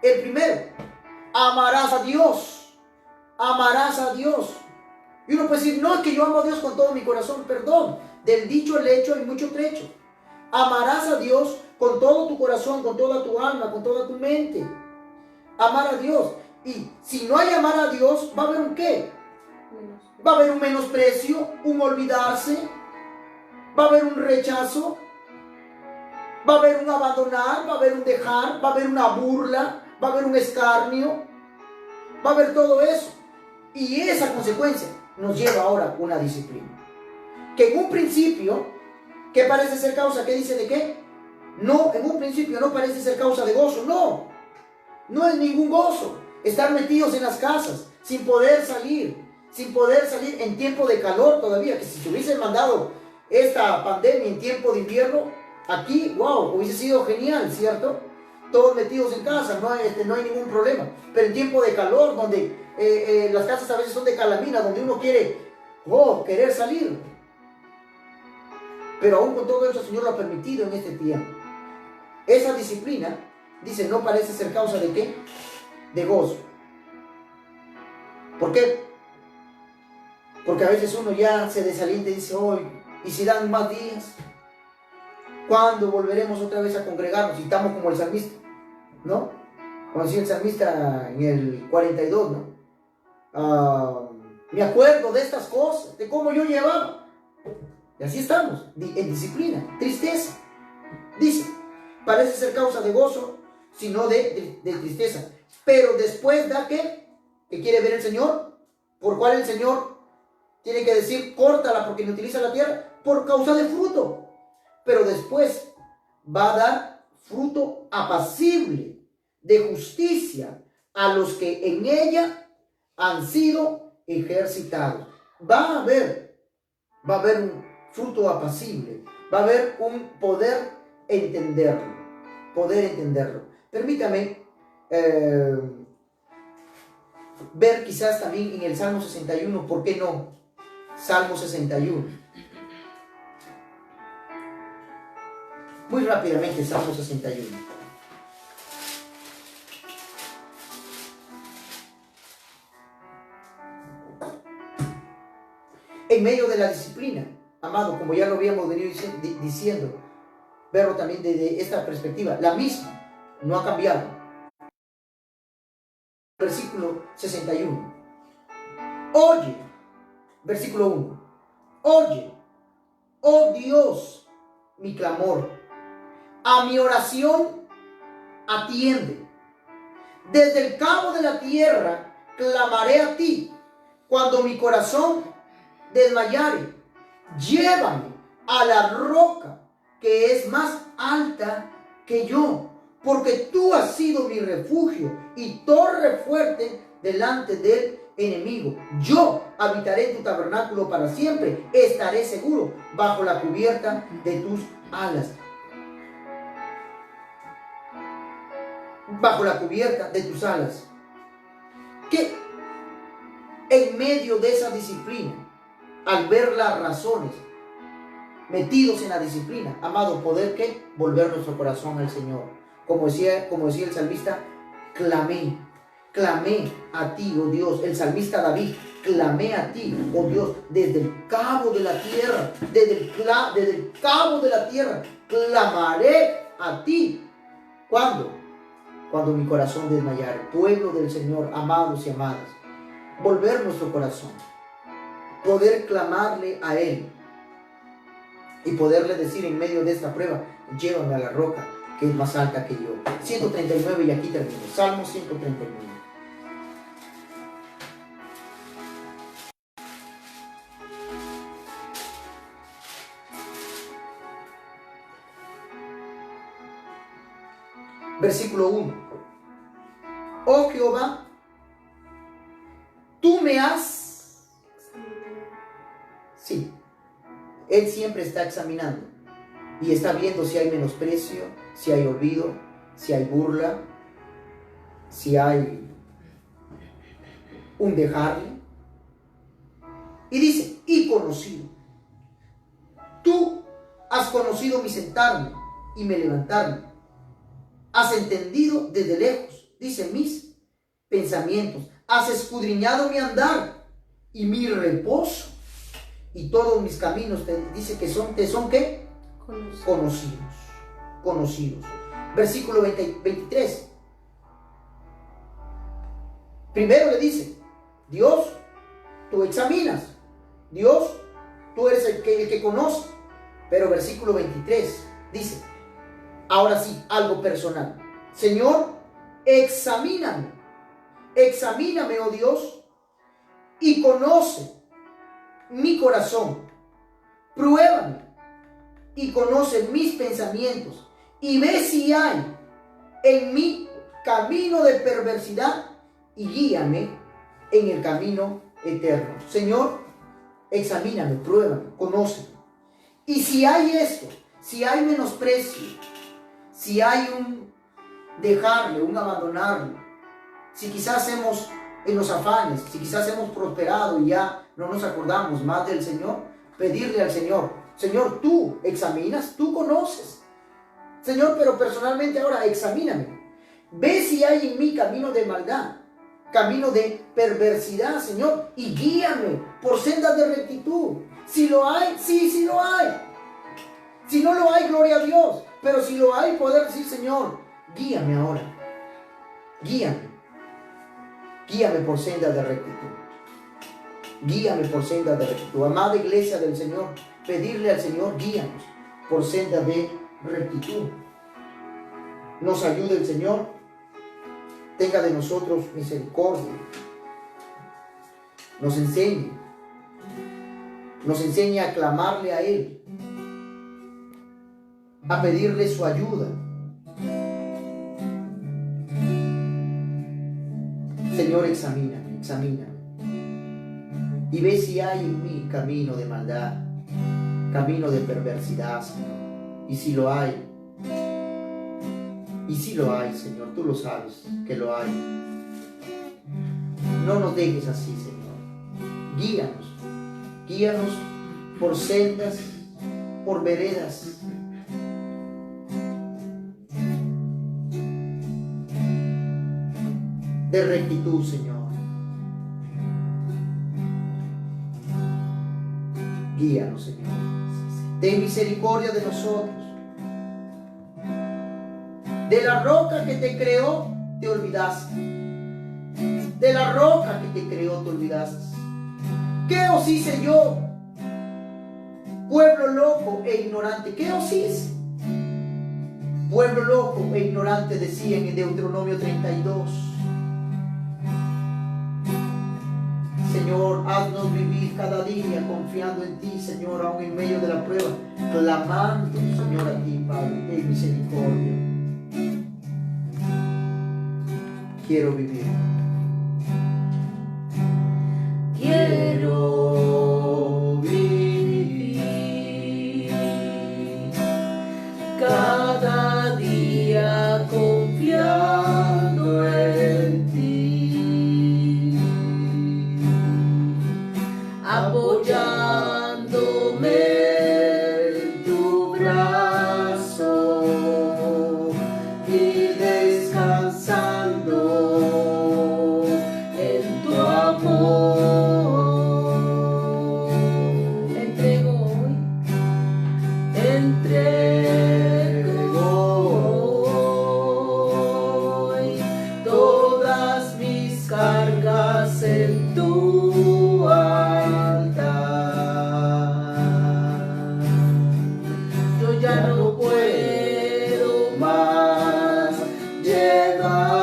El primero, amarás a Dios. Amarás a Dios. Y uno puede decir, no, es que yo amo a Dios con todo mi corazón. Perdón, del dicho al hecho hay mucho trecho. Amarás a Dios con todo tu corazón, con toda tu alma, con toda tu mente. Amar a Dios. Y si no hay amar a Dios, va a haber un ¿qué? Va a haber un menosprecio, un olvidarse, va a haber un rechazo, va a haber un abandonar, va a haber un dejar, va a haber una burla, va a haber un escarnio, va a haber todo eso. Y esa consecuencia nos lleva ahora a una disciplina. Que en un principio, ¿qué parece ser causa? ¿Qué dice de qué? No, en un principio no parece ser causa de gozo, no. No es ningún gozo. Estar metidos en las casas, sin poder salir en tiempo de calor todavía, que si se hubiese mandado esta pandemia en tiempo de invierno, aquí, wow, hubiese sido genial, ¿cierto? Todos metidos en casa, no hay ningún problema. Pero en tiempo de calor, donde las casas a veces son de calamina, donde uno quiere, querer salir. Pero aún con todo eso el Señor lo ha permitido en este tiempo. Esa disciplina, dice, no parece ser causa de ¿qué? De gozo. ¿Por qué? Porque a veces uno ya se desalienta y dice, hoy, ¿y si dan más días? ¿Cuándo volveremos otra vez a congregarnos? Y estamos como el salmista, ¿no? Como decía el salmista en el 42, ¿no? Me acuerdo de estas cosas, de cómo yo llevaba. Y así estamos, en disciplina, tristeza. Dice, parece ser causa de gozo, sino de tristeza. Pero después da ¿qué? ¿Qué quiere ver el Señor? ¿Por cuál el Señor tiene que decir, córtala porque inutiliza la tierra? Por causa de fruto. Pero después va a dar fruto apacible de justicia a los que en ella han sido ejercitados. Va a haber un fruto apacible, va a haber un poder entenderlo, Permítame ver quizás también en el Salmo 61, ¿por qué no? Salmo 61. Muy rápidamente, Salmo 61. En medio de la disciplina, amado, como ya lo habíamos venido diciendo, verlo también desde esta perspectiva, la misma, no ha cambiado. Versículo 61. Oye, versículo 1. Oye, oh Dios, mi clamor, a mi oración atiende. Desde el cabo de la tierra clamaré a ti. Cuando mi corazón desmayare, llévame a la roca que es más alta que yo, porque tú has sido mi refugio y torre fuerte delante del enemigo. Yo habitaré en tu tabernáculo para siempre, estaré seguro bajo la cubierta de tus alas. Bajo la cubierta de tus alas. Que en medio de esa disciplina, al ver las razones, metidos en la disciplina, amado, poder que volver nuestro corazón al Señor. Como decía el salmista, clamé a ti, oh Dios. El salmista David, clamé a ti, oh Dios, desde el cabo de la tierra, desde el cabo de la tierra, clamaré a ti. ¿Cuándo? Cuando mi corazón desmayare. Pueblo del Señor, amados y amadas, volver nuestro corazón, poder clamarle a Él y poderle decir en medio de esta prueba, llévame a la roca que es más alta que yo. 139, y aquí termino. Salmo 139. Versículo 1. Oh Jehová, tú me has... Sí, Él siempre está examinando y está viendo si hay menosprecio, si hay olvido, si hay burla, si hay un dejarle. Y dice, y conocido. Tú has conocido mi sentarme y me levantarme. Has entendido desde lejos, dice, mis pensamientos. Has escudriñado mi andar y mi reposo. Y todos mis caminos dice que te son ¿qué? Conocidos. Versículo 23. Primero le dice, Dios, tú examinas. Dios, tú eres el que conoce. Pero versículo 23 dice, ahora sí, algo personal. Señor, examíname. Examíname, oh Dios, y conoce mi corazón. Pruébame y conoce mis pensamientos y ve si hay en mí camino de perversidad y guíame en el camino eterno. Señor, examíname, pruébame, conóceme. Y si hay esto, si hay menosprecio, si hay un dejarle, un abandonarle, si quizás hemos en los afanes, si quizás hemos prosperado y ya no nos acordamos más del Señor, pedirle al Señor, Señor, tú examinas, tú conoces. Señor, pero personalmente ahora examíname. Ve si hay en mí camino de maldad, camino de perversidad, Señor, y guíame por sendas de rectitud. Si lo hay, sí lo hay. Si no lo hay, gloria a Dios. Pero si lo hay, poder decir, Señor, guíame ahora. Guíame. Guíame por sendas de rectitud. Guíame por sendas de rectitud. Amada iglesia del Señor, pedirle al Señor, guíanos por sendas de rectitud. Nos ayude el Señor. Tenga de nosotros misericordia. Nos enseñe a clamarle a Él, a pedirle su ayuda. Señor, examíname y ve si hay en mí camino de maldad, camino de perversidad, Señor. Y si lo hay, Señor, tú lo sabes que lo hay. No nos dejes así, Señor. Guíanos por sendas, por veredas de rectitud, Señor. Guíanos, Señor. Ten misericordia de nosotros. De la roca que te creó, te olvidaste. De la roca que te creó, te olvidaste. ¿Qué os hice yo? Pueblo loco e ignorante. ¿Qué os hice? Pueblo loco e ignorante, decía en Deuteronomio 32. Señor, haznos vivir cada día confiando en ti, Señor, aún en medio de la prueba, clamando, Señor, a ti, Padre, en misericordia. Quiero vivir. Quiero vivir cada día confiando en ti, apoyándome en tu brazo y descansando en tu amor. Cargas en tu altar. Yo ya no puedo más llevarlas,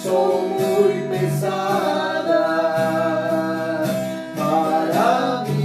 son muy pesadas para mí.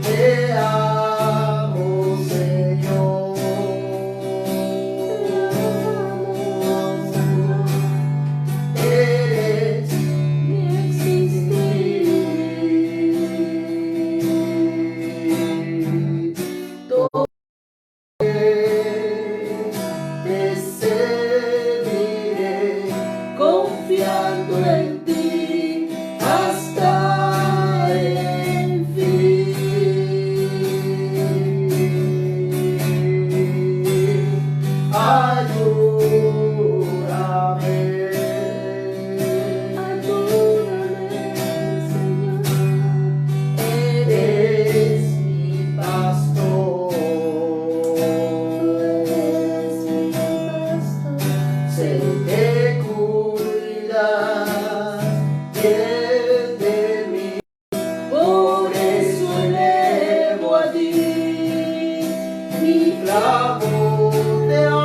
Te amo, Señor. Eres mi existir. Todo te serviré, confiando en ti hasta el fin. Ayúdame, Señor. Eres mi pastor. Sé que cuidas bien de mí. Por eso elevo a ti mi clamor. Te amo.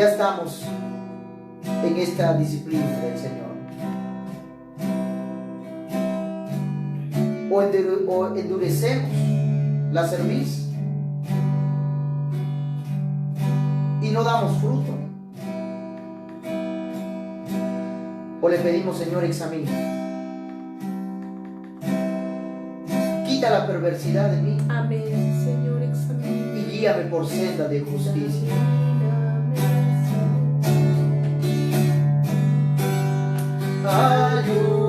Ya estamos en esta disciplina del Señor. O endurecemos la cerviz y no damos fruto. O le pedimos, Señor, examina. Quita la perversidad de mí. Amén, Señor, examina. Y guíame por senda de justicia. Ayúdame.